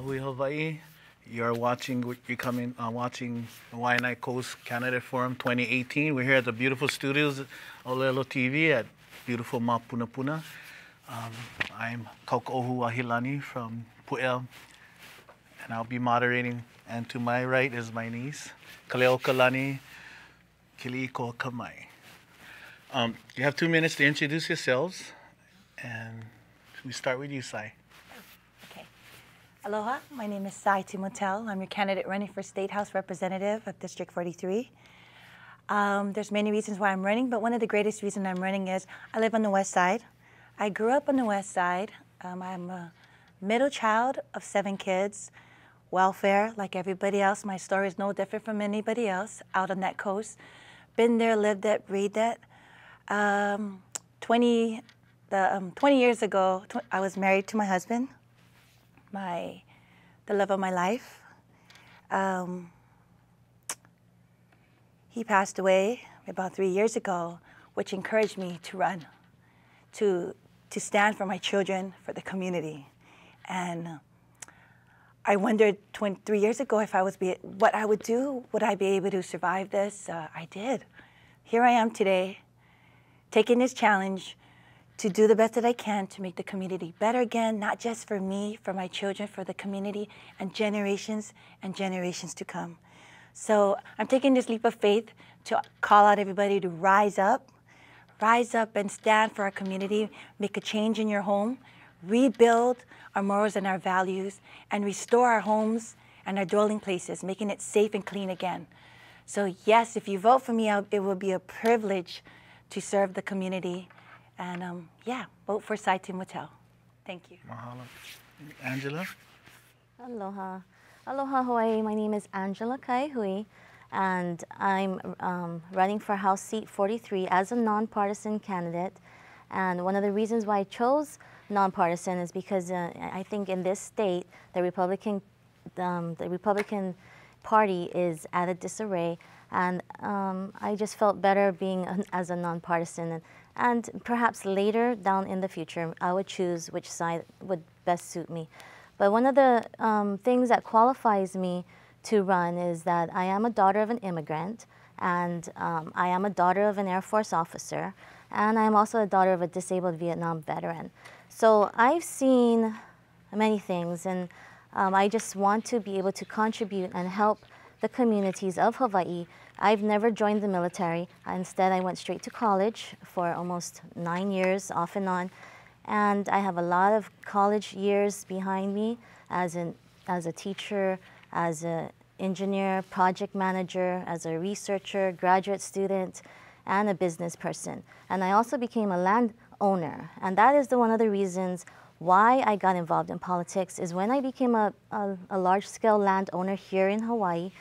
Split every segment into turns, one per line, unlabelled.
Ahui Hawaii. You're watching watching the Waiʻanae Coast Candidate Forum 2018. We're here at the beautiful studios, Ōlelo TV at beautiful Mapunapuna. I'm Kauko'ohu Wahilani from Pu'el, and I'll be moderating. And to my right is my niece, Kaleokalani Kiliiko Kamai. You have 2 minutes to introduce yourselves, and we start with you, Sai.
Okay. Aloha, my name is Sai Timotel. I'm your candidate running for State House Representative of District 43. There's many reasons why I'm running, but one of the greatest reasons I'm running is I live on the west side. I grew up on the west side. I'm a middle child of 7 kids. Welfare, like everybody else. My story is no different from anybody else out on that coast. Been there, lived it, breathed it. 20 years ago, I was married to my husband, the love of my life. He passed away about 3 years ago, which encouraged me to run, to stand for my children, for the community. And I wondered 3 years ago if what I would do. Would I be able to survive this? I did. Here I am today, taking this challenge to do the best that I can to make the community better again, not just for me, for my children, for the community, and generations to come. So I'm taking this leap of faith to call out everybody to rise up and stand for our community, make a change in your home, rebuild our morals and our values, and restore our homes and our dwelling places, making it safe and clean again. So yes, if you vote for me, it will be a privilege to serve the community. And yeah, vote for Sai Timotel. Thank you.
Mahalo. Angela?
Aloha. Aloha, Hawaii. My name is Angela Kaihui, and I'm running for House Seat 43 as a nonpartisan candidate. And one of the reasons why I chose nonpartisan is because I think in this state, the Republican Party is at a disarray, and I just felt better being as a nonpartisan. And perhaps later down in the future, I would choose which side would best suit me. But one of the things that qualifies me to run is that I am a daughter of an immigrant, and I am a daughter of an Air Force officer, and I am also a daughter of a disabled Vietnam veteran. So I've seen many things, and I just want to be able to contribute and help the communities of Hawaii. I've never joined the military. Instead, I went straight to college for almost 9 years, off and on. And I have a lot of college years behind me as a teacher, as an engineer, project manager, as a researcher, graduate student, and a business person. And I also became a landowner. And that is one of the reasons why I got involved in politics, is when I became a large-scale landowner here in Hawaii.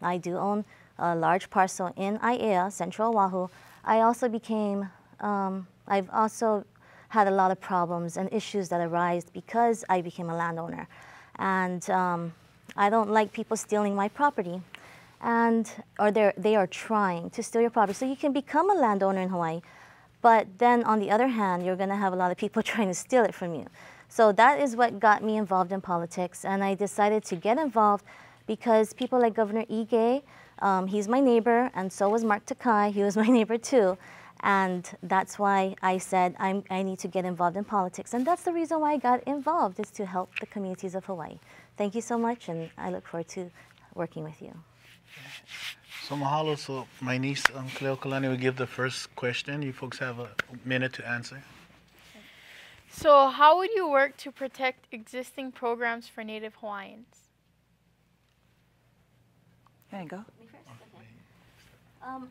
I do own a large parcel in Aiea, Central Oahu. I've also had a lot of problems and issues that arise because I became a landowner. And I don't like people stealing my property, or they are trying to steal your property. So you can become a landowner in Hawaii, but then on the other hand, you're gonna have a lot of people trying to steal it from you. So that is what got me involved in politics, and I decided to get involved because people like Governor Ige, he's my neighbor, and so was Mark Takai, he was my neighbor too. And that's why I said I need to get involved in politics. And that's the reason why I got involved, is to help the communities of Hawaii. Thank you so much, and I look forward to working with you.
So mahalo. So my niece, Cleo Kalani, will give the first question. You folks have a minute to answer.
So how would you work to protect existing programs for Native Hawaiians?
There you go.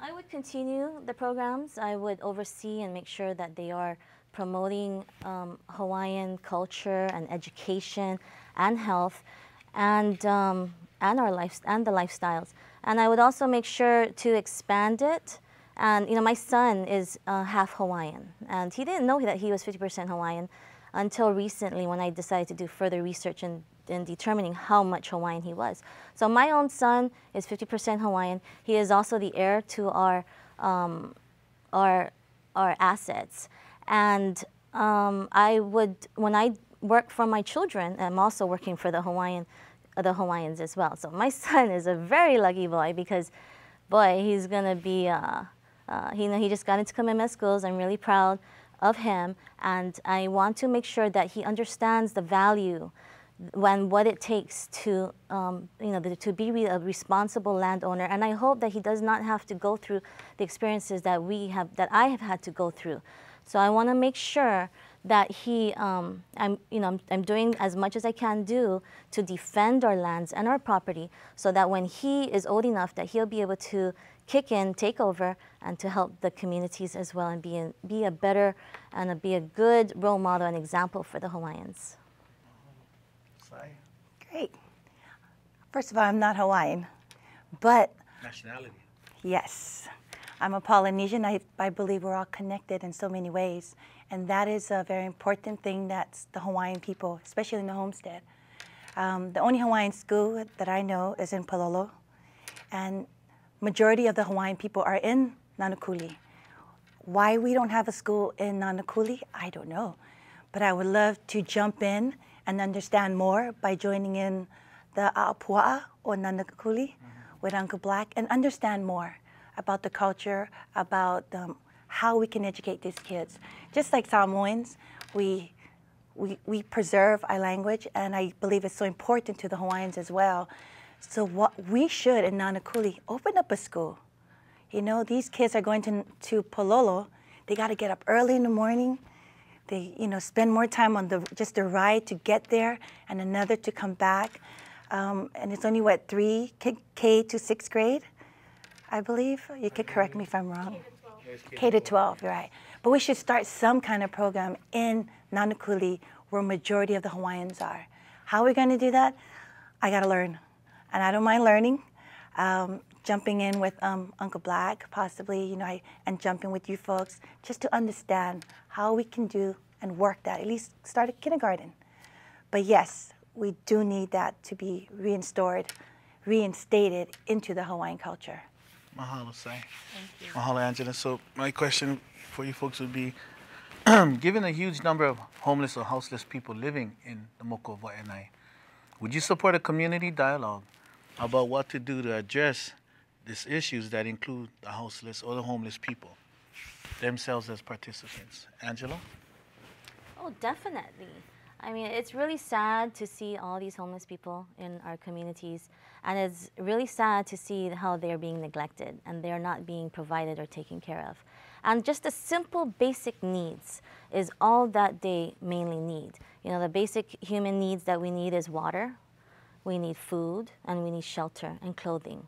I would continue the programs. I would oversee and make sure that they are promoting Hawaiian culture and education and health, and the lifestyles. And I would also make sure to expand it. And my son is half Hawaiian, and he didn't know that he was 50% Hawaiian until recently, when I decided to do further research in determining how much Hawaiian he was. So my own son is 50% Hawaiian. He is also the heir to our assets. And when I work for my children, I'm also working for the Hawaiians as well. So my son is a very lucky boy because, boy, he's gonna be, he just got into commitment schools. I'm really proud of him, and I want to make sure that he understands the value and what it takes to, to be a responsible landowner. And I hope that he does not have to go through the experiences that I have had to go through. So I want to make sure that I'm doing as much as I can do to defend our lands and our property, so that when he is old enough, that he'll be able to kick in, take over, and to help the communities as well, and be a better and be a good role model and example for the Hawaiians.
Great. First of all, I'm not Hawaiian, but
Nationality.
yes, I'm a Polynesian. I believe we're all connected in so many ways, and that is a very important thing that's the Hawaiian people, especially in the homestead. The only Hawaiian school that I know is in Palolo, and majority of the Hawaiian people are in Nanakuli. Why we don't have a school in Nanakuli, I don't know, but I would love to jump in and understand more by joining in the A'apua'a or Nanakuli with Uncle Black, and understand more about the culture, about how we can educate these kids. Just like Samoans, we preserve our language, and I believe it's so important to the Hawaiians as well. So what we should in Nanakuli, open up a school. You know, these kids are going to Pololo. They got to get up early in the morning. They, spend more time on just the ride to get there, and another to come back. And it's only, 3 K to 6th grade, I believe. You could correct me if I'm wrong. K to 12, you're right. But we should start some kind of program in Nanakuli where majority of the Hawaiians are. How are we going to do that? I got to learn. And I don't mind learning. Jumping in with Uncle Black, possibly, and jumping with you folks, just to understand how we can do and work that, at least start at kindergarten. But yes, we do need that to be reinstated into the Hawaiian culture.
Mahalo, Sai.
Thank you.
Mahalo, Angela. So my question for you folks would be, given a huge number of homeless or houseless people living in the Moko of Waiʻanae, would you support a community dialogue about what to do to address these issues that include the houseless or the homeless people themselves as participants? Angela?
Oh, definitely. I mean, it's really sad to see all these homeless people in our communities, and it's really sad to see how they're being neglected and they're not being provided or taken care of. And just the simple basic needs is all that they mainly need. The basic human needs that we need is water, we need food, and we need shelter and clothing.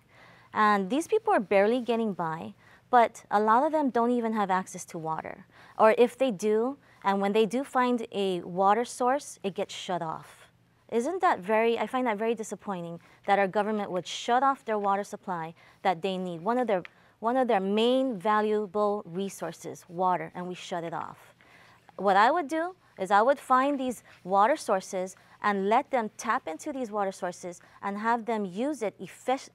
And these people are barely getting by, but a lot of them don't even have access to water. Or if they do, and when they do find a water source, it gets shut off. Isn't that I find that very disappointing that our government would shut off their water supply that they need, one of their main valuable resources, water, and we shut it off. What I would do is I would find these water sources and let them tap into these water sources and have them use it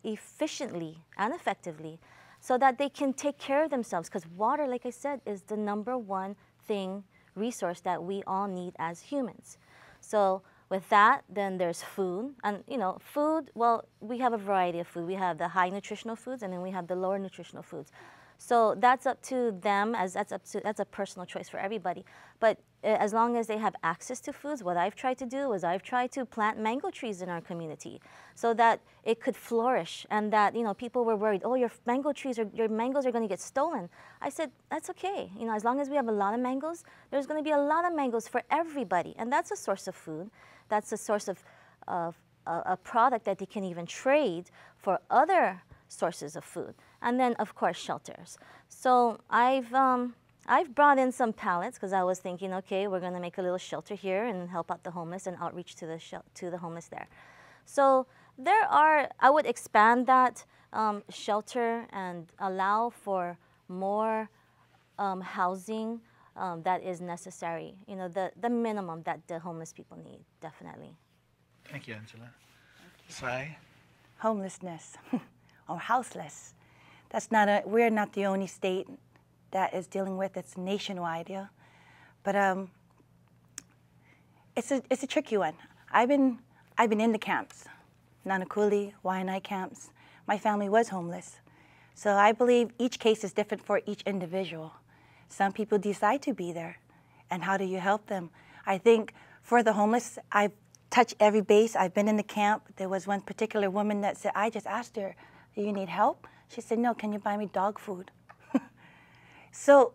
efficiently and effectively so that they can take care of themselves. Because water, like I said, is the #1 resource that we all need as humans. So with that, then there's food. And food, well, we have a variety of food. We have the high nutritional foods, and then we have the lower nutritional foods. So that's up to them, that's a personal choice for everybody. But as long as they have access to foods, what I've tried to do is I've tried to plant mango trees in our community so that it could flourish, and that people were worried, oh, your mangoes are going to get stolen. I said, that's okay. As long as we have a lot of mangoes, there's going to be a lot of mangoes for everybody, and that's a source of food. That's a source of a product that they can even trade for other sources of food. And then, of course, shelters. So I've brought in some pallets because I was thinking, okay, we're going to make a little shelter here and help out the homeless and outreach to the homeless there. So I would expand that shelter and allow for more housing that is necessary. The minimum that the homeless people need, definitely.
Thank you, Angela. Sai?
Homelessness or houseless. We're not the only state that is dealing with. It's nationwide, yeah. But it's a tricky one. I've been in the camps, Nanakuli, Waiʻanae camps. My family was homeless. So I believe each case is different for each individual. Some people decide to be there, and how do you help them? I think for the homeless, I've touched every base. I've been in the camp. There was one particular woman that said, I just asked her, do you need help? She said, no, can you buy me dog food? So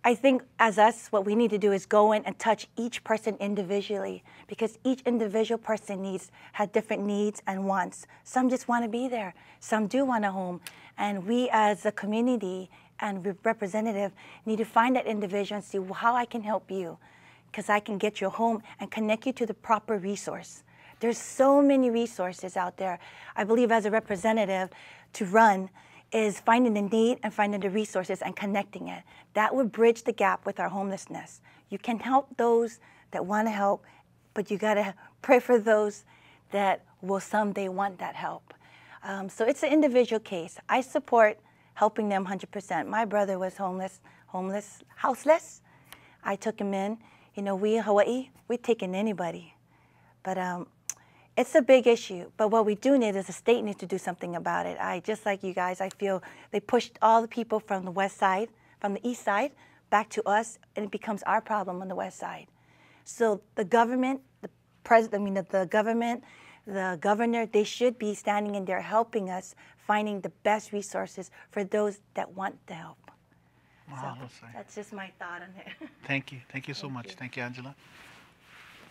I think as us, what we need to do is go in and touch each person individually, because each individual person has different needs and wants. Some just want to be there. Some do want a home. And we as a community and representative need to find that individual and see, well, how I can help you, because I can get you a home and connect you to the proper resource. There's so many resources out there. I believe as a representative to run is finding the need and finding the resources and connecting it. That would bridge the gap with our homelessness. You can help those that want to help, but you gotta pray for those that will someday want that help. So it's an individual case. I support helping them 100%. My brother was homeless, houseless. I took him in. You know, we in Hawaii, we take in anybody. But it's a big issue, but what we do need is the state needs to do something about it. Just like you guys, I feel they pushed all the people from the west side, from the east side, back to us, and it becomes our problem on the west side. So the government, the government, the governor, they should be standing in there helping us, finding the best resources for those that want the help.
Wow,
So that's just my thought on it.
Thank you so much. Thank you, Angela.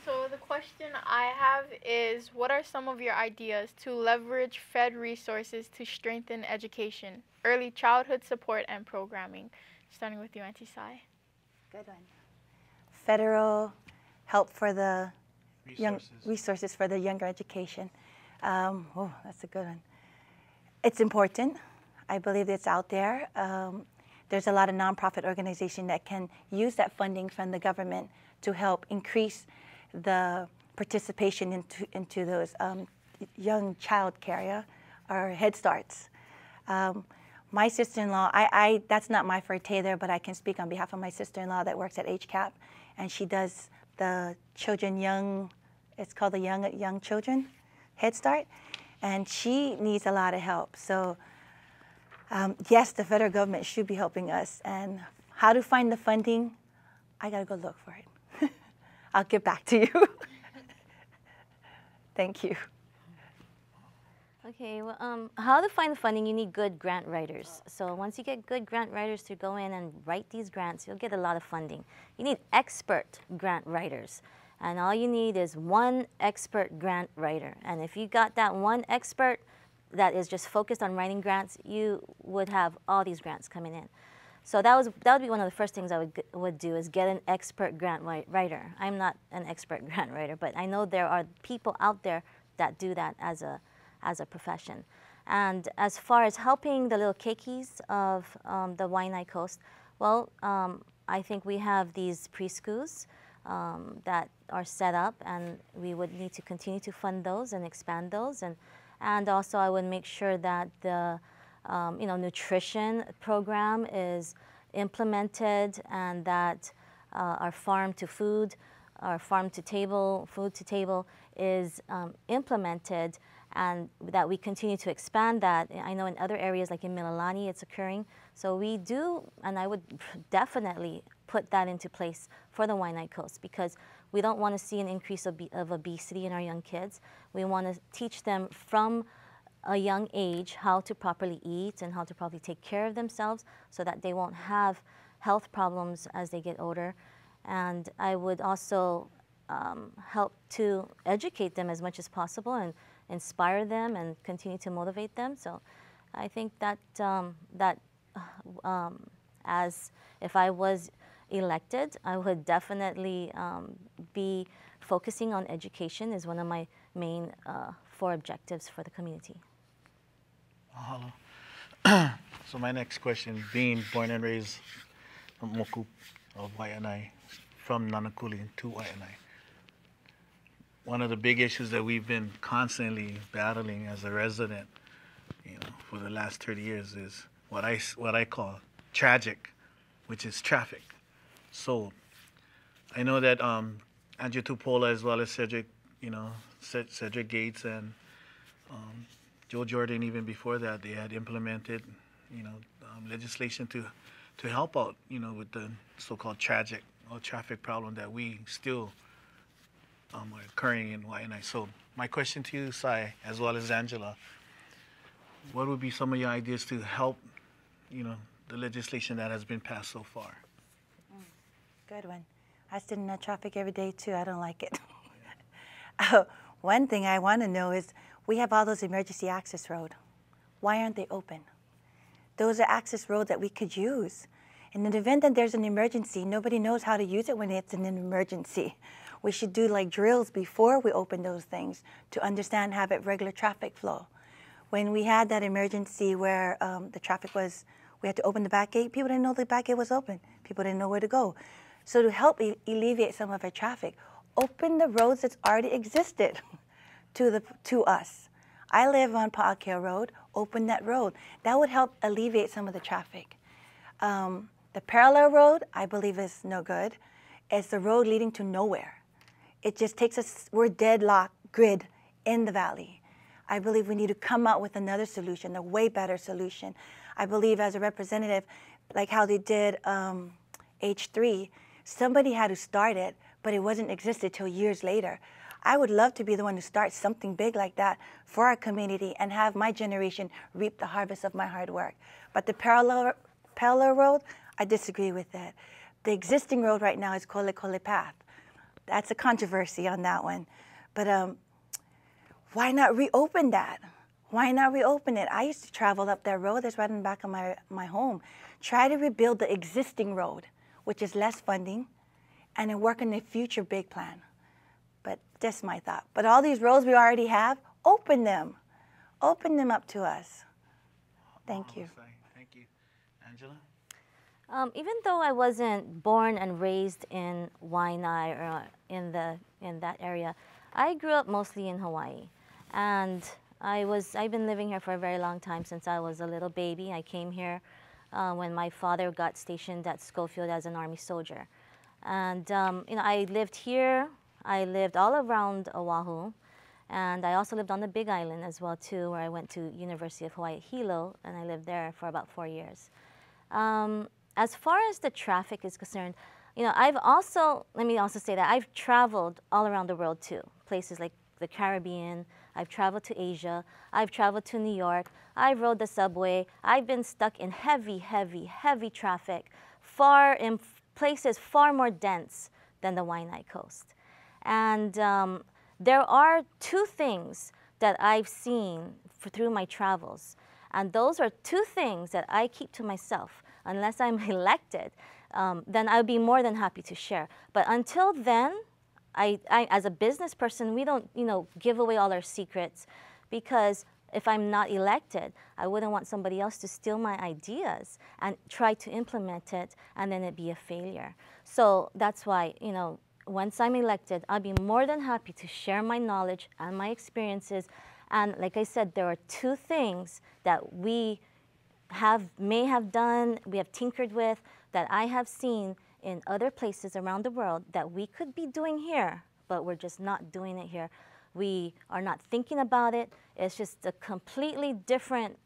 So the question I have is, what are some of your ideas to leverage Fed resources to strengthen education, early childhood support, and programming? Starting with you, Auntie Sai.
Good one. Federal help for the resources for the younger education. Oh, that's a good one. It's important. I believe it's out there. There's a lot of nonprofit organizations that can use that funding from the government to help increase the participation into those young child care or Head Starts. My sister-in-law, that's not my forte there, but I can speak on behalf of my sister-in-law that works at HCAP, and she does the children it's called the young children Head Start, and she needs a lot of help. So yes, the federal government should be helping us, and how to find the funding, I gotta go look for it. I'll get back to you. Thank you.
Okay, well, how to find the funding, you need good grant writers. So once you get good grant writers to go in and write these grants, you'll get a lot of funding. You need expert grant writers. And all you need is one expert grant writer. And if you got that one expert that is just focused on writing grants, you would have all these grants coming in. So that would be one of the first things I would do, is get an expert grant writer. I'm not an expert grant writer, but I know there are people out there that do that as a profession. And as far as helping the little keikis of the Waiʻanae Coast, well, I think we have these preschools that are set up, and we would need to continue to fund those and expand those. And also I would make sure that the nutrition program is implemented, and that our farm to food, our farm to table, food to table is implemented, and that we continue to expand that. I know in other areas like in Mililani it's occurring. So we do, and I would definitely put that into place for the Waiʻanae Coast, because we don't want to see an increase of obesity in our young kids. We want to teach them from a young age how to properly eat and how to properly take care of themselves, so that they won't have health problems as they get older. And I would also help to educate them as much as possible and inspire them and continue to motivate them. So I think that as if I was elected, I would definitely be focusing on education as one of my main 4 objectives for the community.
Mahalo. So my next question, being born and raised in Moku of Waiʻanae, from Nanakuli to Waiʻanae, one of the big issues that we've been constantly battling as a resident, for the last 30 years is what I call tragic, which is traffic. So I know that Andrew Tupola as well as Cedric, Cedric Gates and Joe Jordan. Even before that, they had implemented, legislation to help out, with the so-called tragic or traffic problem that we still are occurring in Waiʻanae. So my question to you, Sai, as well as Angela, what would be some of your ideas to help, the legislation that has been passed so far?
Good one. I sit in that traffic every day too. I don't like it. One thing I want to know is we have all those emergency access roads. Why aren't they open? Those are access roads that we could use. In the event that there's an emergency, nobody knows how to use it when it's an emergency. We should do like drills before we open those things to understand, have it regular traffic flow. When we had that emergency where the traffic was, we had to open the back gate, people didn't know the back gate was open. People didn't know where to go. So to help alleviate some of our traffic, open the roads that's already existed to us. I live on Pa'akea Road, open that road. That would help alleviate some of the traffic. The parallel road, I believe, is no good. It's the road leading to nowhere. It just takes us, we're deadlocked grid in the valley. I believe we need to come out with another solution, a way better solution. I believe as a representative, like how they did H3, somebody had to start it, but it wasn't existed till years later. I would love to be the one to start something big like that for our community and have my generation reap the harvest of my hard work. But the parallel road, I disagree with that. The existing road right now is Kole Kole Path. That's a controversy on that one. But why not reopen that? Why not reopen it? I used to travel up that road that's right in the back of my home. Try to rebuild the existing road, which is less funding, and then work on the future big plan. But that's my thought. But all these roads we already have, open them. Open them up to us. Thank you.
Thank you. Angela?
Even though I wasn't born and raised in Waiʻanae or in that area, I grew up mostly in Hawaii. And I've been living here for a very long time, since I was a little baby. I came here when my father got stationed at Schofield as an Army soldier. And I lived here. I lived all around Oahu, and I also lived on the Big Island as well too, where I went to University of Hawaii at Hilo, and I lived there for about 4 years. As far as the traffic is concerned, let me also say that I've traveled all around the world too, places like the Caribbean. I've traveled to Asia. I've traveled to New York. I've rode the subway. I've been stuck in heavy, heavy, heavy traffic, in places far more dense than the Waiʻanae coast. And there are two things that I've seen through my travels. And those are two things that I keep to myself. Unless I'm elected, then I'll be more than happy to share. But until then, I as a business person, we don't, give away all our secrets, because if I'm not elected, I wouldn't want somebody else to steal my ideas and try to implement it, and then it be a failure. So that's why, once I'm elected, I'll be more than happy to share my knowledge and my experiences. And like I said, there are two things that we may have done, we have tinkered with, that I have seen in other places around the world that we could be doing here, but we're just not doing it here. We are not thinking about it. It's just a completely different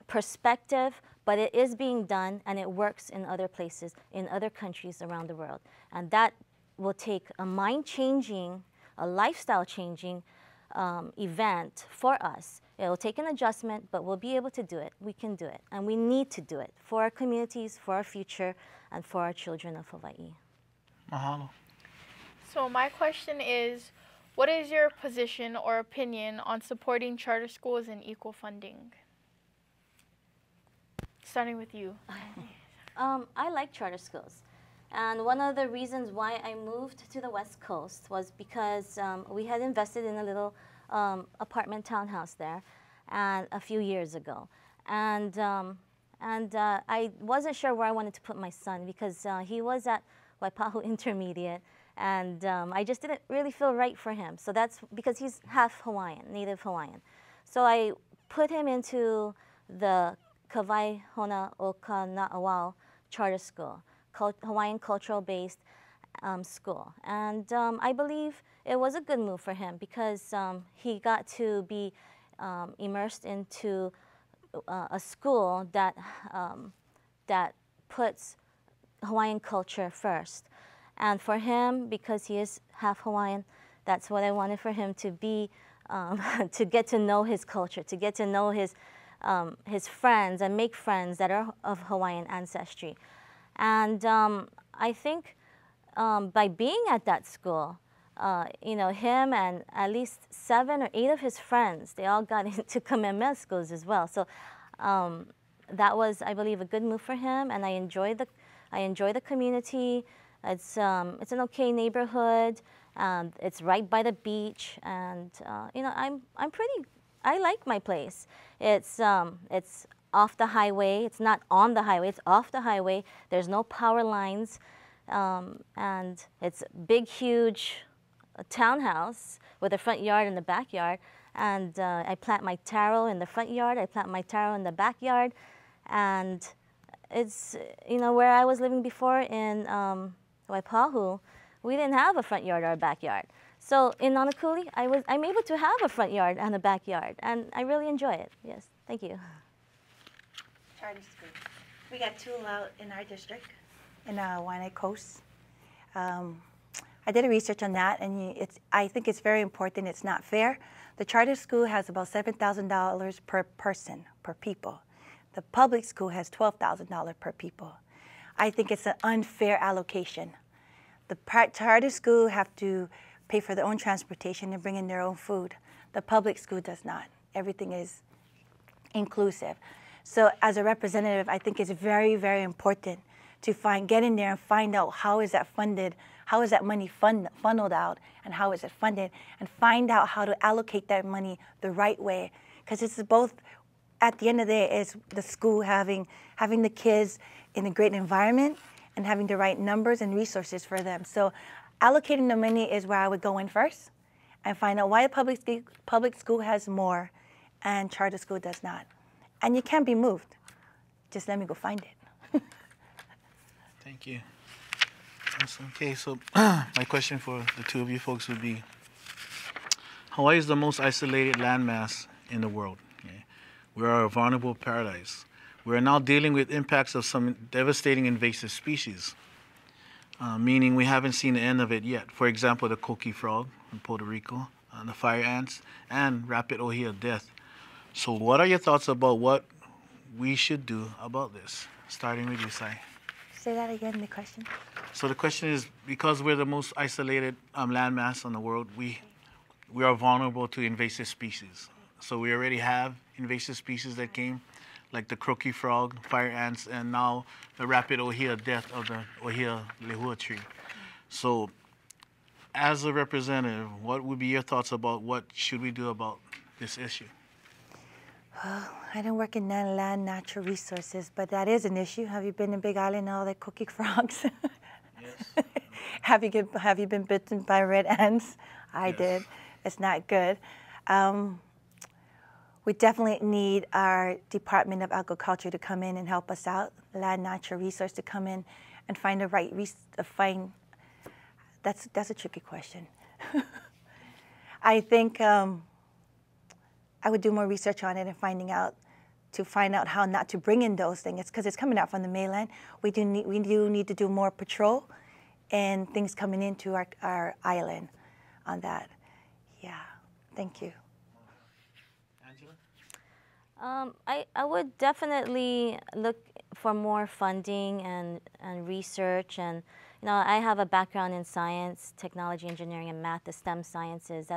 perspective, but it is being done, and it works in other places, in other countries around the world. And that will take a mind-changing, a lifestyle-changing event for us. It will take an adjustment, but we'll be able to do it. We can do it, and we need to do it for our communities, for our future, and for our children of Hawaii.
Mahalo.
So my question is, what is your position or opinion on supporting charter schools and equal funding? Starting with you.
I like charter schools. And one of the reasons why I moved to the West Coast was because we had invested in a little apartment townhouse there and a few years ago. And I wasn't sure where I wanted to put my son, because he was at Waipahu Intermediate, and I just didn't really feel right for him. So that's because he's half Hawaiian, native Hawaiian. So I put him into the Kawai Hona o Ka Na'awao charter school, Hawaiian cultural based. school. And I believe it was a good move for him because he got to be immersed into a school that, that puts Hawaiian culture first. And for him, because he is half Hawaiian, that's what I wanted for him to be, to get to know his culture, to get to know his friends and make friends that are of Hawaiian ancestry. And I think by being at that school, you know, him and at least 7 or 8 of his friends, they all got into Kamehameha schools as well. So that was, I believe, a good move for him, and I enjoy the community. It's an okay neighborhood. It's right by the beach, and you know, I like my place. It's off the highway. It's not on the highway. It's off the highway. There's no power lines, and it's big, huge townhouse with a front yard and the backyard. And I plant my taro in the front yard. I plant my taro in the backyard, and it's, you know, where I was living before in Waipahu, we didn't have a front yard or a backyard. So in Nanakuli, I'm able to have a front yard and a backyard, and I really enjoy it. Yes, thank you.
Charter school. We got 2 out in our district, in Waiʻanae Coast. I did a research on that, and I think it's very important. It's not fair. The charter school has about $7,000 per person, per people. The public school has $12,000 per people. I think it's an unfair allocation. The charter school have to pay for their own transportation and bring in their own food. The public school does not. Everything is inclusive. So as a representative, I think it's very, very important to get in there and find out how is that funded, how is that money funneled out, and how is it funded, and find out how to allocate that money the right way. Because it's both, at the end of the day, it's the school having the kids in a great environment and having the right numbers and resources for them. So allocating the money is where I would go in first and find out why the public school has more and charter school does not. And you can't be moved. Just let me go find it.
Thank you. Awesome. Okay, so my question for the 2 of you folks would be, Hawaii is the most isolated landmass in the world. Okay? We are a vulnerable paradise. We are now dealing with impacts of some devastating invasive species, meaning we haven't seen the end of it yet. For example, the coqui frog in Puerto Rico, the fire ants, and rapid ohia death. So what are your thoughts about what we should do about this? Starting with you, Sai.
Say that again, the question.
So the question is, because we're the most isolated landmass in the world, we are vulnerable to invasive species. So we already have invasive species that came, like the croaky frog, fire ants, and now the rapid ohia death of the ohia lehua tree. So as a representative, what would be your thoughts about what should we do about this issue?
Well, I don't work in land natural resources, but that is an issue. Have you been in Big Island and all the cookie frogs?
Yes.
Have you been bitten by red ants? I did. It's not good. We definitely need our Department of Agriculture to come in and help us out, land natural resource to come in and find the right that's a tricky question. I think I would do more research on it and find out how not to bring in those things. It's because it's coming out from the mainland. We do need to do more patrol and things coming into our island on that. Yeah, thank you.
Angela?
I would definitely look for more funding and research, and you know, I have a background in science, technology, engineering, and math, the STEM sciences.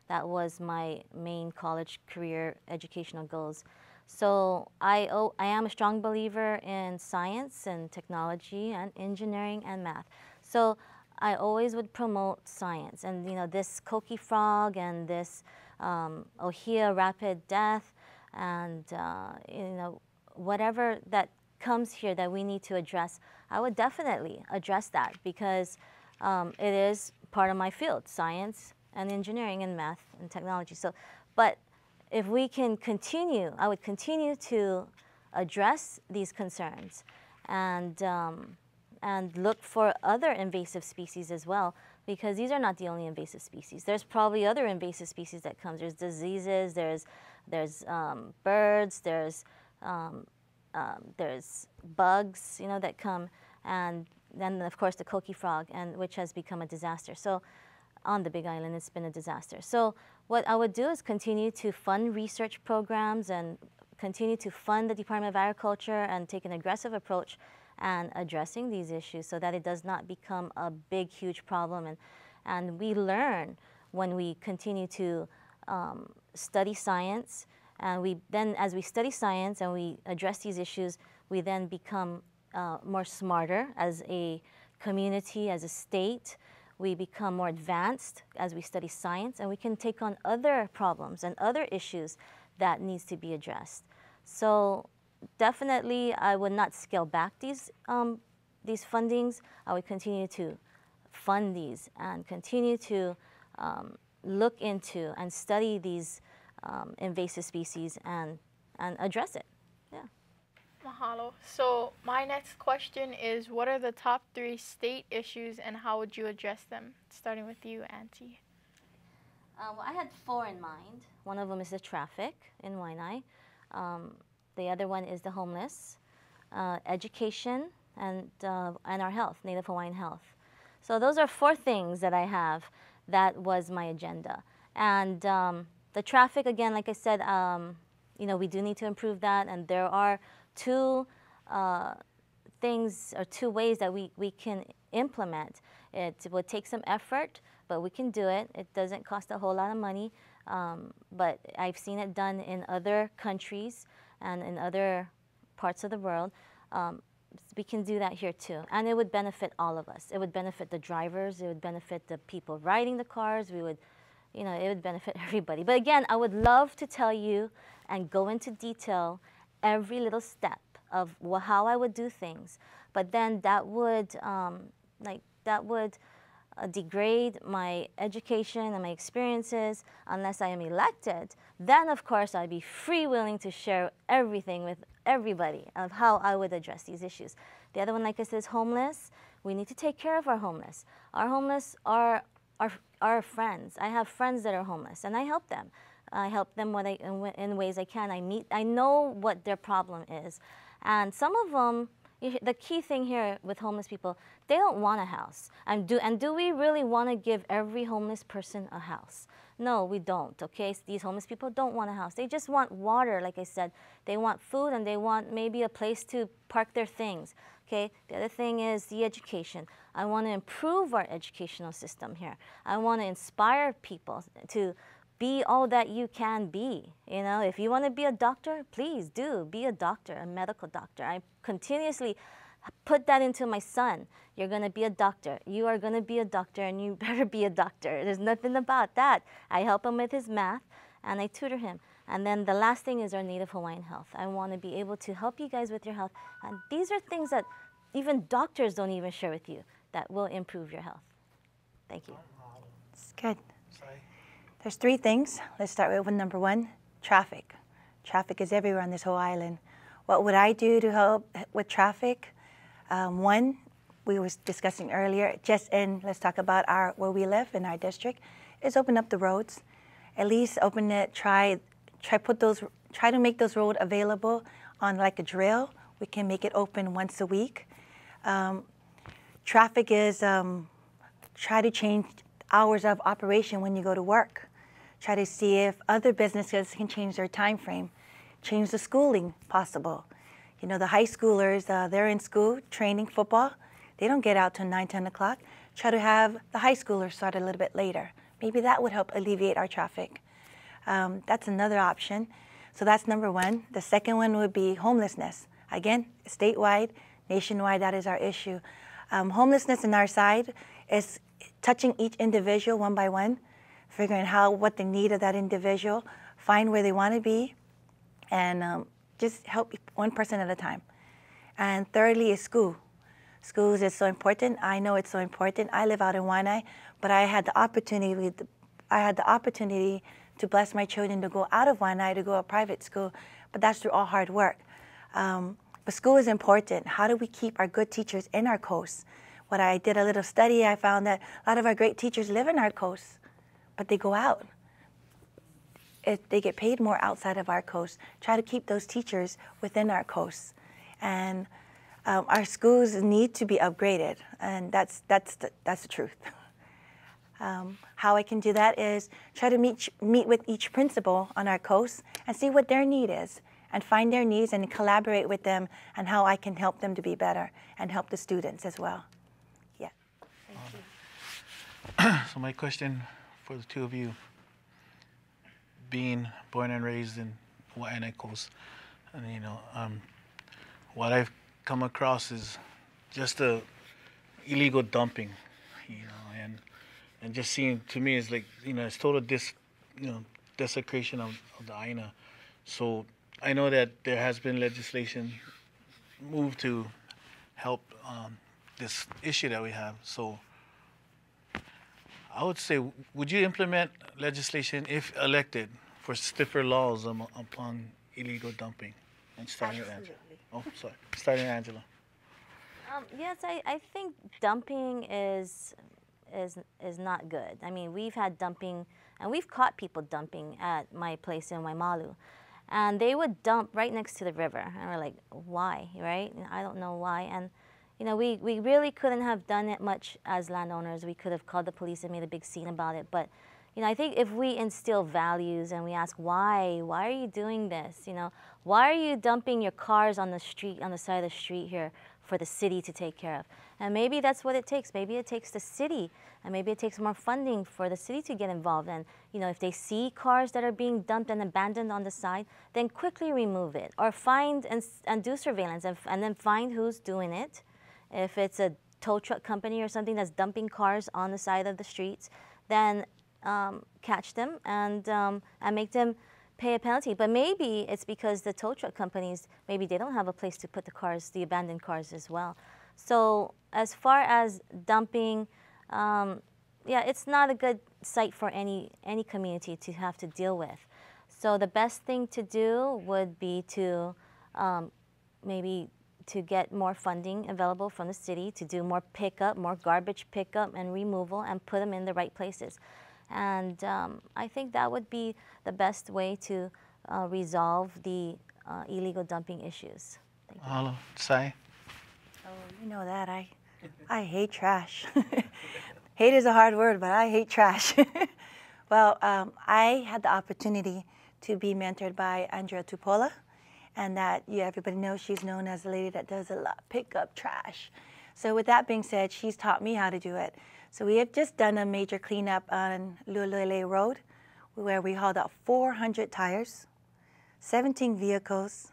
That was my main college career educational goals. So I am a strong believer in science and technology and engineering and math. So I always would promote science. And you know, this coqui frog and this ohia rapid death and you know, whatever that comes here that we need to address, I would definitely address that because it is part of my field, science and engineering and math and technology. So, but if we can continue, I would continue to address these concerns and and look for other invasive species as well, because these are not the only invasive species. There's probably other invasive species that comes. There's diseases, there's birds, there's bugs, you know, that come, and then of course the coqui frog, and which has become a disaster. So on the Big Island, it's been a disaster. So what I would do is continue to fund research programs and continue to fund the Department of Agriculture and take an aggressive approach and addressing these issues so that it does not become a big, huge problem. And we learn when we continue to study science, and we then, as we study science and we address these issues, we then become more smarter as a community, as a state. We become more advanced as we study science, and we can take on other problems and other issues that needs to be addressed. So definitely, I would not scale back these fundings. I would continue to fund these and continue to look into and study these invasive species and address it. Yeah.
Mahalo. So my next question is, what are the top 3 state issues and how would you address them? Starting with you, Auntie.
Well, I had 4 in mind. One of them is the traffic in Waiʻanae. The other one is the homeless, education, and our health, Native Hawaiian health. So those are 4 things that I have that was my agenda. And the traffic, again, like I said, you know, we do need to improve that, and there are 2 things or 2 ways that we can implement. It would take some effort, but we can do it. It doesn't cost a whole lot of money, but I've seen it done in other countries and in other parts of the world. We can do that here too, and it would benefit all of us. It would benefit the drivers, it would benefit the people riding the cars, we would, you know, it would benefit everybody. But again, I would love to tell you and go into detail every little step of how I would do things, but then that would degrade my education and my experiences unless I am elected. Then of course I'd be willing to share everything with everybody of how I would address these issues. The other one, like I said, is homeless. We need to take care of our homeless. Our homeless are our friends. I have friends that are homeless, and I help them. I help them in ways I can. I know what their problem is. And some of them, the key thing here with homeless people, they don't want a house. And do we really want to give every homeless person a house? No, we don't, okay? So these homeless people don't want a house. They just want water, like I said. They want food, and they want maybe a place to park their things, okay? The other thing is the education. I want to improve our educational system here. I want to inspire people to be all that you can be. You know, if you want to be a doctor, please do be a doctor, a medical doctor. I continuously put that into my son. You're going to be a doctor. You are going to be a doctor, and you better be a doctor. There's nothing about that. I help him with his math, and I tutor him. And then the last thing is our Native Hawaiian health. I want to be able to help you guys with your health. And these are things that even doctors don't even share with you that will improve your health. Thank you.
It's good. There's 3 things. Let's start with number 1, traffic. Traffic is everywhere on this whole island. What would I do to help with traffic? 1, we were discussing earlier, let's talk about where we live in our district, is open up the roads. At least open it, try to make those roads available on like a drill. We can make it open once a week. Traffic is, try to change hours of operation when you go to work. Try to see if other businesses can change their time frame. Change the schooling possible. You know, the high schoolers, they're in school training football. They don't get out till 9, 10 o'clock. Try to have the high schoolers start a little bit later. Maybe that would help alleviate our traffic. That's another option. So that's number 1. The second one would be homelessness. Again, statewide, nationwide, that is our issue. Homelessness on our side is touching each individual one by one, figuring what the need of that individual, find where they want to be, and just help one person at a time. And thirdly is school. Schools is so important. I know it's so important. I live out in Waiʻanae, but I had the opportunity to bless my children to go out of Waiʻanae to go to a private school, but that's through all hard work. But school is important. How do we keep our good teachers in our coast? When I did a little study, I found that a lot of our great teachers live in our coast, but they go out. They get paid more outside of our coast. Try to keep those teachers within our coast. And our schools need to be upgraded, and that's the truth. How I can do that is try to meet with each principal on our coast and see what their need is, and find their needs and collaborate with them and how I can help them to be better and help the students as well. Yeah. Thank you.
So my question for the two of you, being born and raised in Waiʻanae Coast, and what I've come across is just the illegal dumping, and just seeing, to me, it's like, it's total desecration of the Aina. So I know that there has been legislation moved to help this issue that we have. So I would say, would you implement legislation, if elected, for stiffer laws upon illegal dumping? And starting with Angela. Oh, sorry. Starting with Angela.
Yes, I think dumping is not good. I mean, we've had dumping, and we've caught people dumping at my place in Waimalu. And they would dump right next to the river. And we're like, why, right? And I don't know why. And, we really couldn't have done it much as landowners. We could have called the police and made a big scene about it. But, I think if we instill values and we ask, why are you doing this? Why are you dumping your cars on the street, on the side of the street here for the city to take care of? And maybe that's what it takes. Maybe it takes the city, and maybe it takes more funding for the city to get involved. And, if they see cars that are being dumped and abandoned on the side, then quickly remove it, or find and do surveillance, and then find who's doing it. If it's a tow truck company or something that's dumping cars on the side of the streets, then catch them and make them pay a penalty. But maybe it's because the tow truck companies, maybe they don't have a place to put the abandoned cars as well. So as far as dumping, it's not a good sight for any community to have to deal with. So the best thing to do would be to maybe to get more funding available from the city, to do more pickup, more garbage pickup and removal, and put them in the right places. And I think that would be the best way to resolve the illegal dumping issues. Thank you.
Hello, Sai.
Oh, you know that. I hate trash. Hate is a hard word, but I hate trash. Well, I had the opportunity to be mentored by Andrea Tupola, and that everybody knows she's known as the lady that does a lot pick up trash. So with that being said, she's taught me how to do it. So we have just done a major cleanup on Lulele Road, where we hauled out 400 tires, 17 vehicles,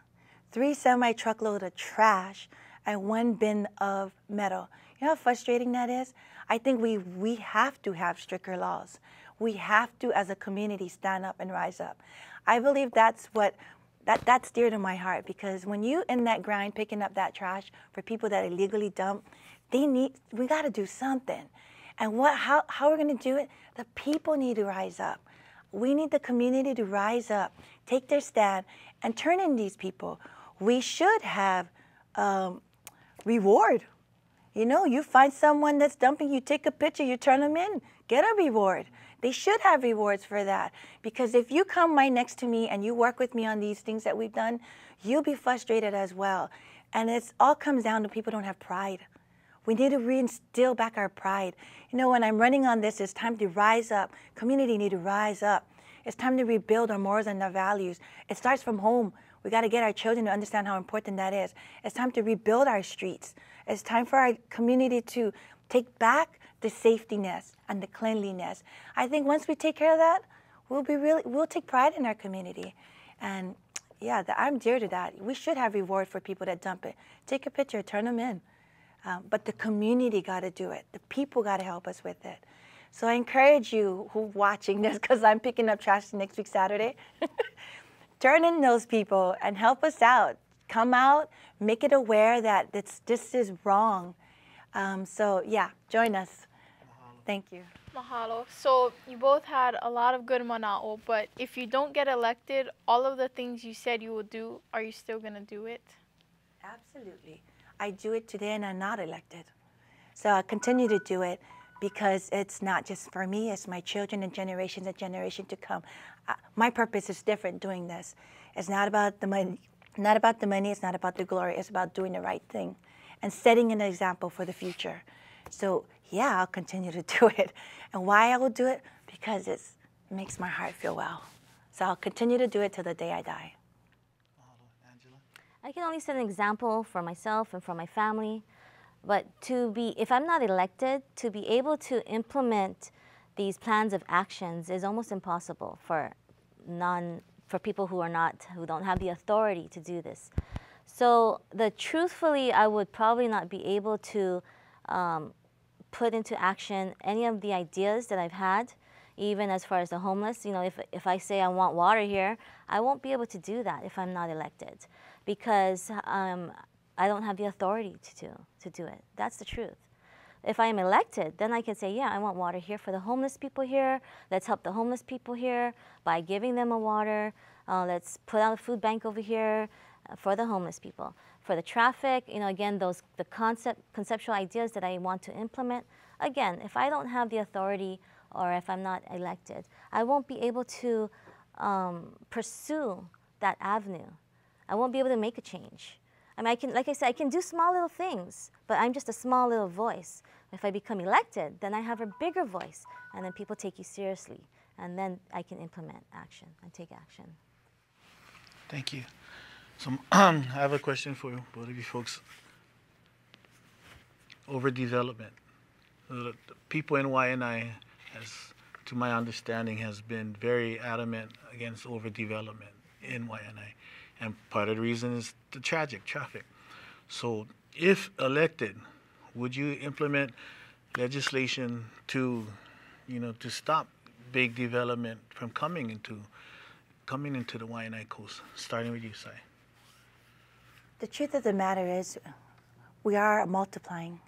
3 semi-truckload of trash, and 1 bin of metal. You know how frustrating that is? I think we have to have stricter laws. We have to, as a community, stand up and rise up. I believe that's dear to my heart, because when you in that grind picking up that trash for people that illegally dump, we got to do something. And how we're going to do it? The people need to rise up. We need the community to rise up, take their stand, and turn in these people. We should have reward. You find someone that's dumping, you take a picture, you turn them in, get a reward. They should have rewards for that, because if you come right next to me and you work with me on these things that we've done, you'll be frustrated as well. And it all comes down to people don't have pride. We need to reinstill back our pride. When I'm running on this, it's time to rise up. Community need to rise up. It's time to rebuild our morals and our values. It starts from home. We got to get our children to understand how important that is. It's time to rebuild our streets. It's time for our community to take back the safetyness and the cleanliness. I think once we take care of that, we'll take pride in our community. And yeah, I'm dear to that. We should have reward for people that dump it. Take a picture, turn them in. But the community got to do it. The people got to help us with it. So I encourage you who's watching this, because I'm picking up trash next week Saturday, turn in those people and help us out. Come out, make it aware that this is wrong. So yeah, join us. Thank you.
Mahalo. So you both had a lot of good mana'o, but if you don't get elected, all of the things you said you will do, are you still going to do it?
Absolutely. I do it today and I'm not elected. So I'll continue to do it because it's not just for me, it's my children and generation to come. My purpose is different doing this. It's not about the money, it's not about the glory, it's about doing the right thing and setting an example for the future. So yeah, I'll continue to do it. And why I will do it? Because it makes my heart feel well. So I'll continue to do it till the day I die.
Angela?
I can only set an example for myself and for my family, but if I'm not elected, to be able to implement these plans of actions is almost impossible for people who don't have the authority to do this. So truthfully, I would probably not be able to put into action any of the ideas that I've had, even as far as the homeless. You know, if I say I want water here, I won't be able to do that if I'm not elected, because I don't have the authority to do it. That's the truth. If I am elected, then I can say, yeah, I want water here for the homeless people here. Let's help the homeless people here by giving them a water. Let's put out a food bank over here for the homeless people. For the traffic, you know, again, the conceptual ideas that I want to implement. Again, if I don't have the authority or if I'm not elected, I won't be able to pursue that avenue. I won't be able to make a change. I mean, like I said, I can do small little things, but I'm just a small little voice. If I become elected, then I have a bigger voice, and then people take you seriously, and then I can implement action and take action.
Thank you. So I have a question for both of you folks. Overdevelopment. The people in Waiʻanae, to my understanding, has been very adamant against overdevelopment in Waiʻanae. And part of the reason is the tragic traffic. So if elected, would you implement legislation to stop big development from coming into the Waiʻanae coast? Starting with you, Sai.
The truth of the matter is we are multiplying.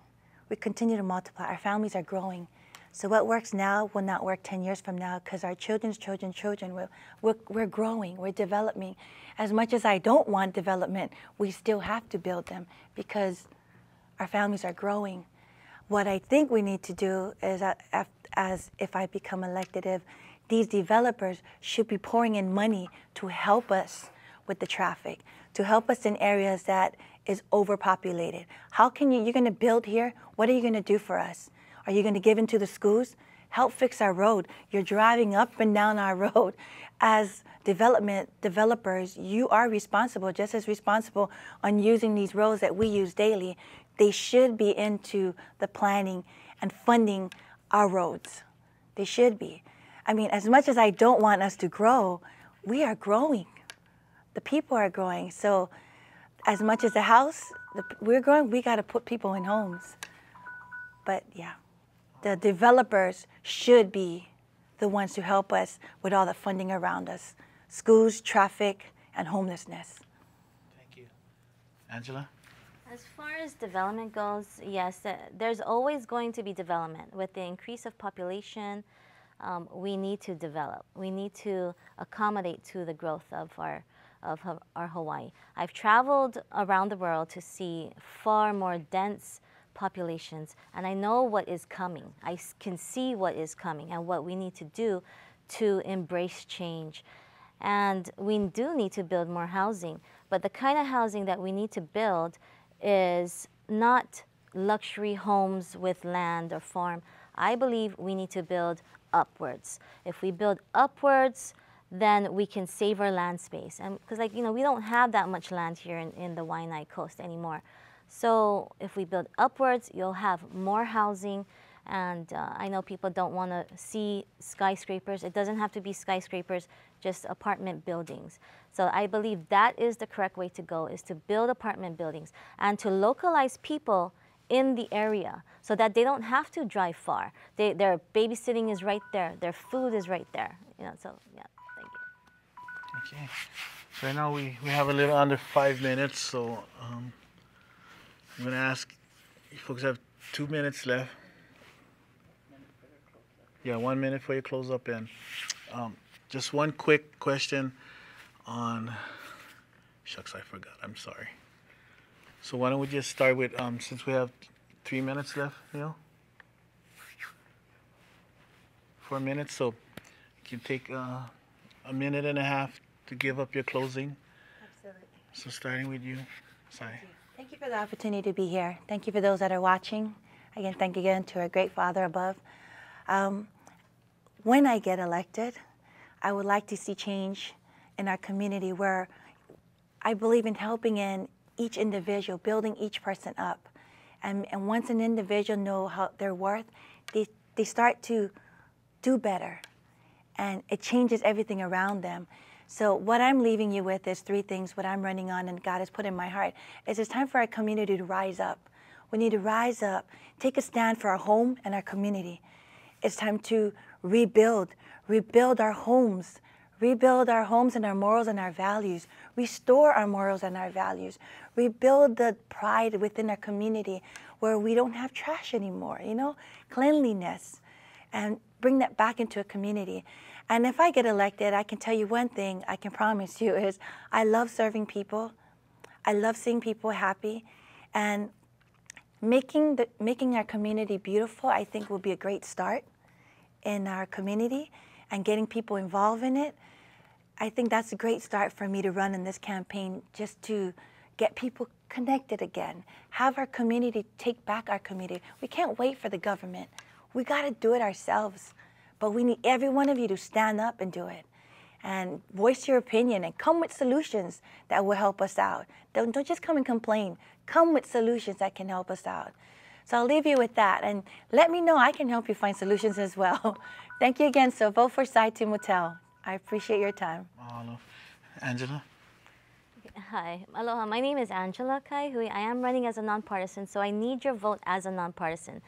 We continue to multiply. Our families are growing. So what works now will not work 10 years from now, because our children's children, we're growing, we're developing. As much as I don't want development, we still have to build them because our families are growing. What I think we need to do is, as if I become elected, these developers should be pouring in money to help us with the traffic, to help us in areas that is overpopulated. How can you're going to build here? What are you going to do for us? Are you going to give into the schools? Help fix our road. You're driving up and down our road. As developers, you are responsible, just as responsible on using these roads that we use daily. They should be into the planning and funding our roads. They should be. I mean, as much as I don't want us to grow, we are growing. The people are growing. So as much as the house, we're growing, we got to put people in homes. But yeah, the developers should be the ones to help us with all the funding around us. Schools, traffic, and homelessness.
Thank you. Angela?
As far as development goes, yes, there's always going to be development. With the increase of population, we need to develop. We need to accommodate to the growth of our Hawaii. I've traveled around the world to see far more dense populations, and I know what is coming. I can see what is coming and what we need to do to embrace change. And we do need to build more housing, but the kind of housing that we need to build is not luxury homes with land or farm. I believe we need to build upwards. If we build upwards, then we can save our land space. And because, like, we don't have that much land here in the Waiʻanae coast anymore. So if we build upwards, you'll have more housing. And I know people don't want to see skyscrapers. It doesn't have to be skyscrapers, just apartment buildings. So I believe that is the correct way to go, is to build apartment buildings and to localize people in the area so that they don't have to drive far. Their babysitting is right there. Their food is right there. So yeah, thank you.
Okay. So right now we have a little under 5 minutes, so I'm going to ask, you folks have 2 minutes left. Yeah, 1 minute for your close up, and just one quick question on, shucks, I forgot, I'm sorry. So why don't we just start with, since we have 3 minutes left, Neil? 4 minutes, so you can take a minute and a half to give up your closing.
Absolutely.
So starting with you, Sai.
Thank you for the opportunity to be here. Thank you for those that are watching. Again, thank you again to our great Father above. When I get elected, I would like to see change in our community where I believe in helping in each individual, building each person up. And once an individual know how their worth, they start to do better. And it changes everything around them. So what I'm leaving you with is 3 things, what I'm running on and God has put in my heart, is it's time for our community to rise up. We need to rise up, take a stand for our home and our community. It's time to rebuild our homes, rebuild our homes and our morals and our values, restore our morals and our values, rebuild the pride within our community where we don't have trash anymore, cleanliness, and bring that back into a community. And if I get elected, I can tell you one thing I can promise you is I love serving people. I love seeing people happy. And making our community beautiful, I think, will be a great start in our community and getting people involved in it. I think that's a great start for me to run in this campaign, just to get people connected again, have our community take back our community. We can't wait for the government. We got to do it ourselves. But we need every one of you to stand up and do it and voice your opinion and come with solutions that will help us out. Don't just come and complain. Come with solutions that can help us out. So I'll leave you with that. And let me know. I can help you find solutions as well. Thank you again. So vote for Sai Motel. I appreciate your time.
Mahalo. Angela?
Hi, aloha. My name is Angela Kaihui. I am running as a nonpartisan, so I need your vote as a nonpartisan.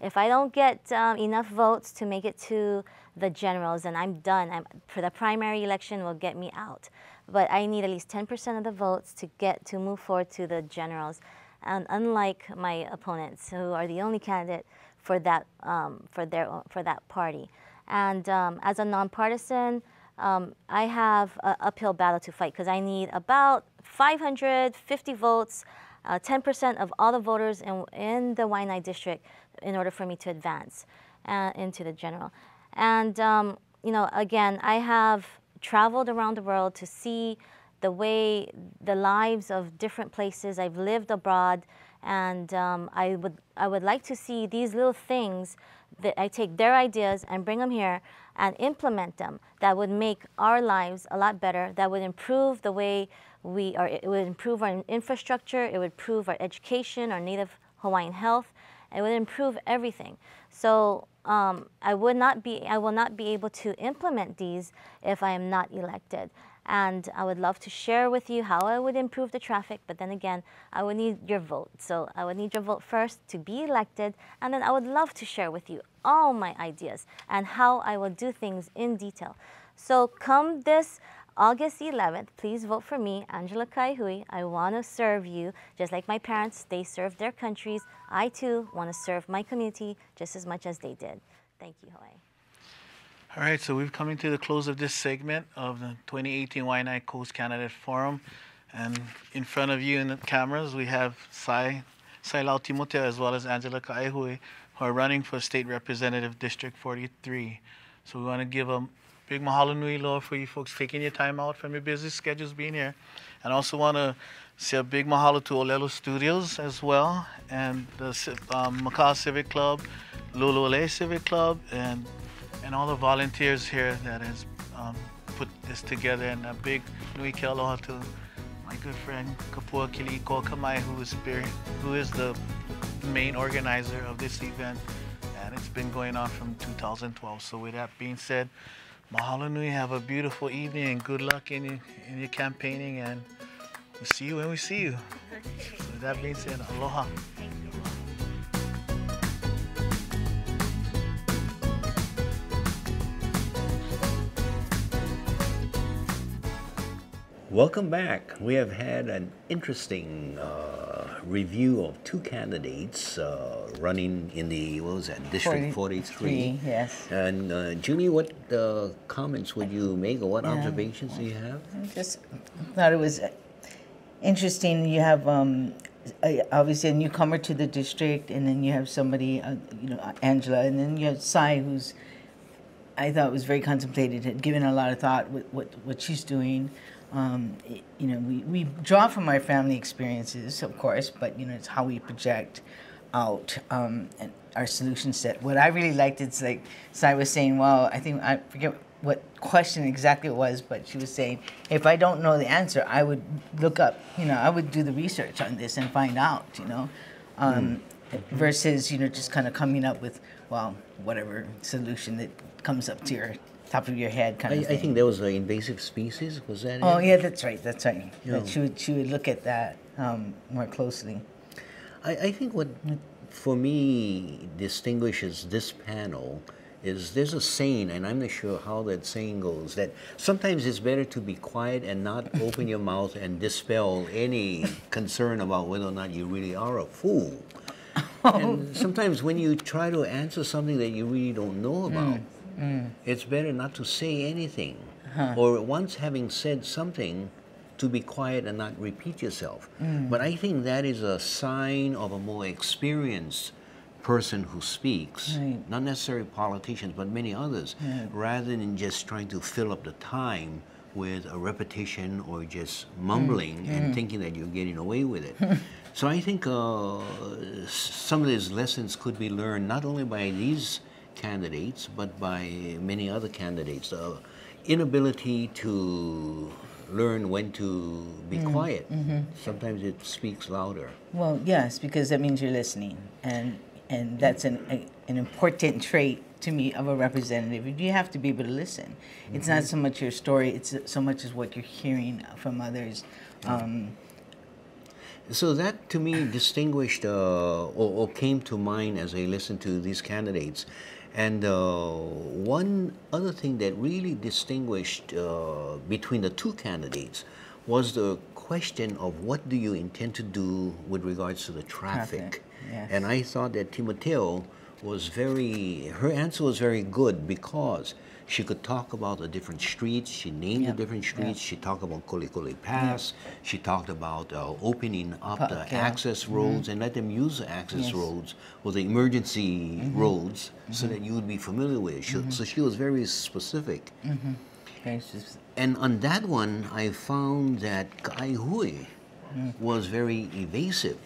If I don't get enough votes to make it to the generals, then I'm done. For the primary election will get me out. But I need at least 10% of the votes to move forward to the generals. And unlike my opponents, who are the only candidate for that party. And as a nonpartisan, I have an uphill battle to fight because I need about 550 votes, 10% of all the voters in the Waiʻanae district in order for me to advance into the general. And, again, I have traveled around the world to see the lives of different places. I've lived abroad, and I would like to see these little things that I take their ideas and bring them here and implement them that would make our lives a lot better, that would improve the way it would improve our infrastructure, it would improve our education, our Native Hawaiian health, it would improve everything. So I will not be able to implement these if I am not elected. And I would love to share with you how I would improve the traffic, but then again, I would need your vote. So I would need your vote first to be elected, and then I would love to share with you all my ideas and how I will do things in detail. So come this August 11th, please vote for me, Angela Kaihui. I want to serve you just like my parents, they served their countries. I too want to serve my community just as much as they did. Thank you, Hawaii.
All right, so we've come to the close of this segment of the 2018 Waiʻanae Coast Candidate Forum. And in front of you in the cameras, we have Sai Timote as well as Angela Kaihui, who are running for State Representative District 43. So we want to give a big mahalo nui loa for you folks taking your time out from your busy schedules being here. And also want to say a big mahalo to Ōlelo Studios as well, and the Makau Civic Club, Lulu'ole Civic Club, and all the volunteers here that has put this together. And a big nui ke aloha to my good friend Kapua Kili'ikoa Kamai, who is the main organizer of this event, and it's been going on from 2012. So with that being said, mahalo nui, have a beautiful evening and good luck in your campaigning, and we'll see you when we see you. So with that being said, aloha.
Welcome back. We have had an interesting review of 2 candidates running in the, District 43.
Yes.
And Julie, what comments would you make, or what observations do you have?
I just thought it was interesting. You have obviously a newcomer to the district, and then you have somebody, Angela, and then you have Sai, who's, I thought was very contemplated, had given a lot of thought with what she's doing. We draw from our family experiences, of course, but it's how we project out and our solution set. What I really liked, it's like Sai was saying, well, I forget what question exactly it was, but she was saying, if I don't know the answer, I would look up, I would do the research on this and find out, versus, just kind of coming up with, well, whatever solution that comes up to your top of your head kind of thing.
I think there was an invasive species, was that
Oh,
it?
yeah, that's right.
Yeah.
That she would look at that more closely.
I think what, for me, distinguishes this panel is there's a saying, and I'm not sure how that saying goes, that sometimes it's better to be quiet and not open your mouth and dispel any concern about whether or not you really are a fool. And sometimes when you try to answer something that you really don't know about, it's better not to say anything. Or once having said something, to be quiet and not repeat yourself. But I think that is a sign of a more experienced person who speaks, not necessarily politicians, but many others, rather than just trying to fill up the time with a repetition or just mumbling and thinking that you're getting away with it. So I think some of these lessons could be learned not only by these candidates, but by many other candidates. Inability to learn when to be quiet. Sometimes it speaks louder.
Well, yes, because that means you're listening, and that's an important trait to me of a representative. You have to be able to listen. It's not so much your story; it's so much as what you're hearing from others.
So that, to me, distinguished or came to mind as I listened to these candidates. And one other thing that really distinguished between the two candidates was the question of what do you intend to do with regards to the traffic.
Yes.
And I thought that Timoteo was her answer was very good because she could talk about the different streets. She named the different streets. She talked about Kolikoli Pass. She talked about opening up the access roads and let them use the access roads or the emergency roads so that you would be familiar with it. So she was very specific.
Very specific.
And on that one, I found that Kaihui was very evasive,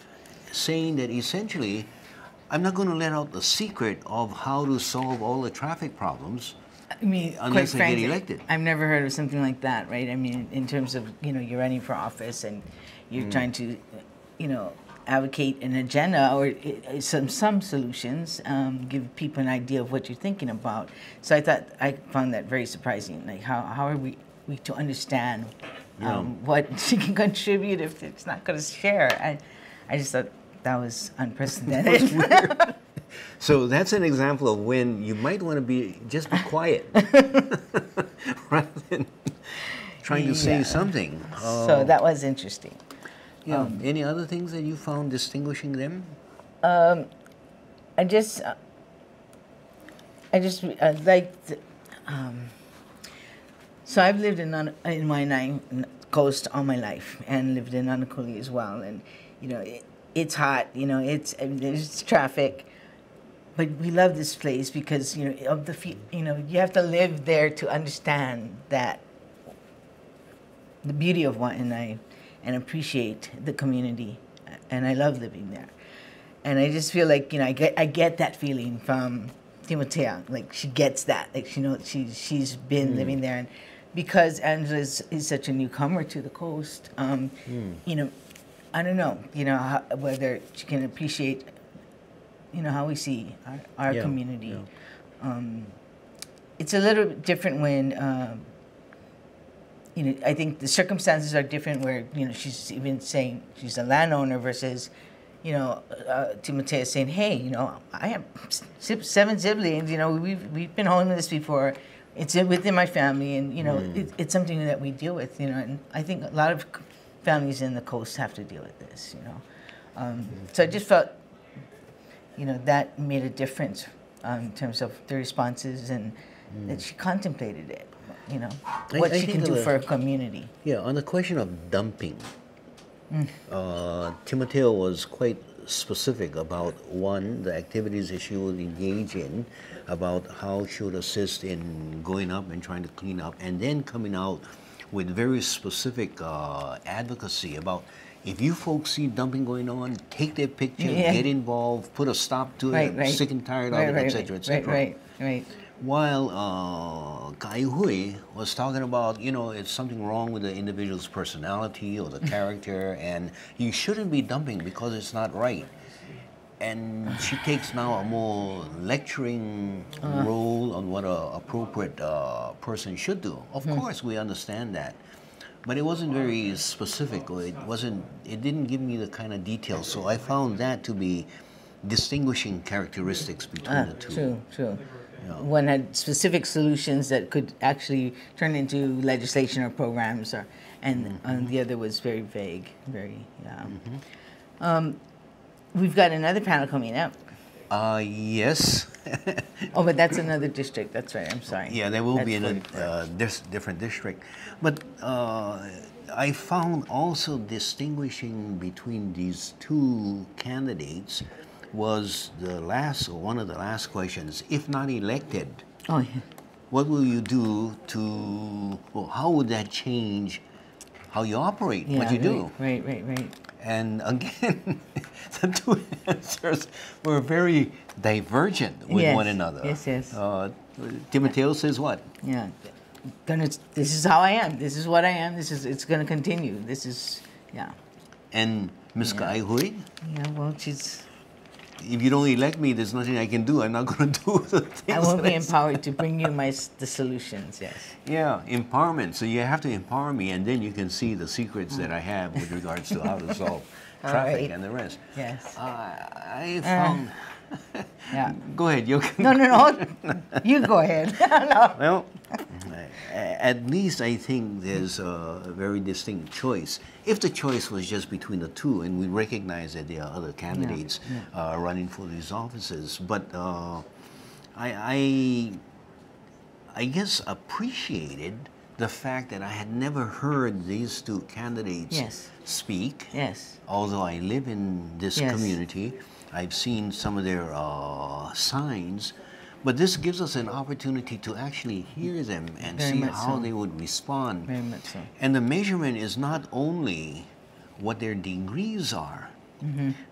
saying that essentially, I'm not going to let out the secret of how to solve all the traffic problems.
I mean,
unless
quite frankly,
get elected.
I've never heard of something like that, right? I mean, in terms of, you're running for office and you're trying to, advocate an agenda or some solutions, give people an idea of what you're thinking about. So I found that very surprising. Like, how are we to understand what she can contribute if it's not going to share? I just thought that was unprecedented.
So that's an example of when you might want to just be quiet rather than trying to say something.
So that was interesting.
Yeah. Any other things that you found distinguishing them?
I just liked. So I've lived in Waiʻanae Coast all my life, and lived in Anakuli as well. And it's hot. There's traffic. But we love this place because of the you have to live there to understand that the beauty of Waiʻanae and appreciate the community, and I love living there. And I just feel like I get that feeling from Timoteo, like she gets that, like she's been living there, and because Angela is such a newcomer to the coast, I don't know, whether she can appreciate. How we see our community.
Yeah.
It's a little bit different when, I think the circumstances are different where, she's even saying she's a landowner versus, Timoteo saying, hey, I have 7 siblings, we've been homeless before. It's within my family, and, it's something that we deal with, and I think a lot of families in the coast have to deal with this, So I just felt, that made a difference in terms of the responses and that she contemplated it, what she can do for a community.
Yeah, on the question of dumping, Timoteo was quite specific about, one, the activities that she would engage in, about how she would assist in going up and trying to clean up, and then coming out with very specific advocacy about, if you folks see dumping going on, take their picture, get involved, put a stop to it, sick and tired of it, etc., etc.
Right.
While Kaihui was talking about, it's something wrong with the individual's personality or the character, and you shouldn't be dumping because it's not right. And she takes now a more lecturing role on what an appropriate person should do. Of course, we understand that. But it wasn't very specific, or it didn't give me the kind of details. So I found that to be distinguishing characteristics between the two.
True. Yeah. One had specific solutions that could actually turn into legislation or programs, and the other was very vague. We've got another panel coming up.
Yes.
But that's another district. That's right. I'm sorry.
Yeah, there will be in a different district. But I found also distinguishing between these two candidates was one of the last questions. If not elected, what will you do how would that change how you operate, what you do?
Right.
And again, the two answers were very divergent with one another.
Yes.
Timoteo says what?
Yeah, this is how I am. This is what I am. It's going to continue. And
Ms. Kaihui?
Yeah, well, she's...
If you don't elect me, there's nothing I can do. I'm not going to do the things.
I won't be empowered to bring you the solutions, yes.
Yeah, empowerment. So you have to empower me, and then you can see the secrets that I have with regards to how to solve traffic and the rest.
Yes.
I found... Go ahead.
No. You go ahead. No.
Well, at least I think there's a very distinct choice. If the choice was just between the two, and we recognize that there are other candidates running for these offices, but I guess appreciated the fact that I had never heard these two candidates speak.
Yes.
Although I live in this community, I've seen some of their signs, but this gives us an opportunity to actually hear them and see how they would respond.
Very much so.
And the measurement is not only what their degrees are,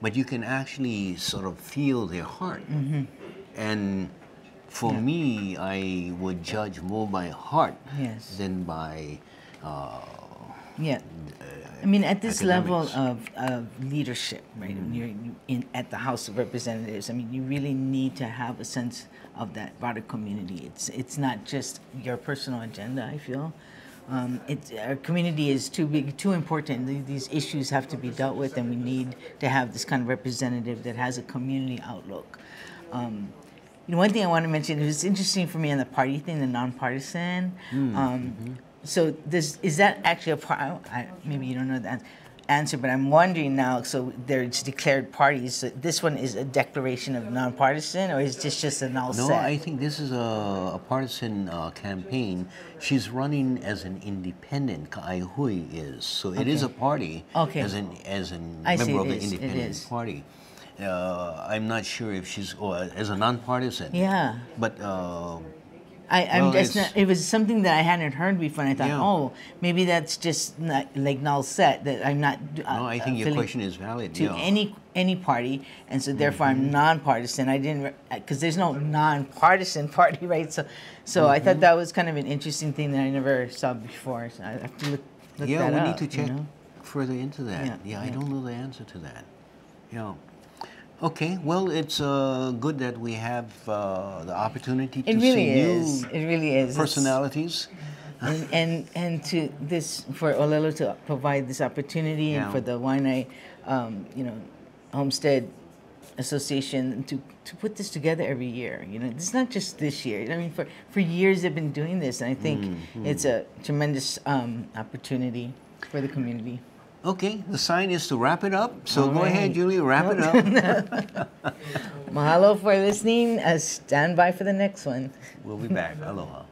but you can actually sort of feel their heart. And for me, I would judge more by heart than by
I mean, at this level of leadership, right? You're at the House of Representatives. I mean, you really need to have a sense of that broader community. It's not just your personal agenda, I feel. Our community is too big, too important. These issues have to be dealt with, and we need to have this kind of representative that has a community outlook. One thing I want to mention, it was interesting for me on the party thing, the nonpartisan. So is that actually a part? Maybe you don't know the answer, but I'm wondering now. So there's declared parties. So this one is a declaration of nonpartisan, or is this just an all set?
No, I think this is a partisan campaign. She's running as an independent. Kaihui is, so it is a party as a member of the independent party. I'm not sure if she's as a nonpartisan.
Yeah,
but.
I'm just not, it was something that I hadn't heard before, and I thought, maybe that's just not, like null set, that I'm not.
No, I think your question is valid.
To any party, and so therefore I'm nonpartisan. I didn't, because there's no nonpartisan party, right? So I thought that was kind of an interesting thing that I never saw before. So I have to look that up.
Yeah, we need to check further into that. I don't know the answer to that. Yeah. Okay, well, it's good that we have the opportunity to see new personalities.
And to this, for Ōlelo to provide this opportunity, and for the Waiʻanae, Homestead Association to put this together every year. It's not just this year. I mean, for years they've been doing this, and I think it's a tremendous opportunity for the community.
Okay, the sign is to wrap it up. So go ahead, Julie, wrap it up.
Mahalo for listening. Stand by for the next one.
We'll be back. Aloha.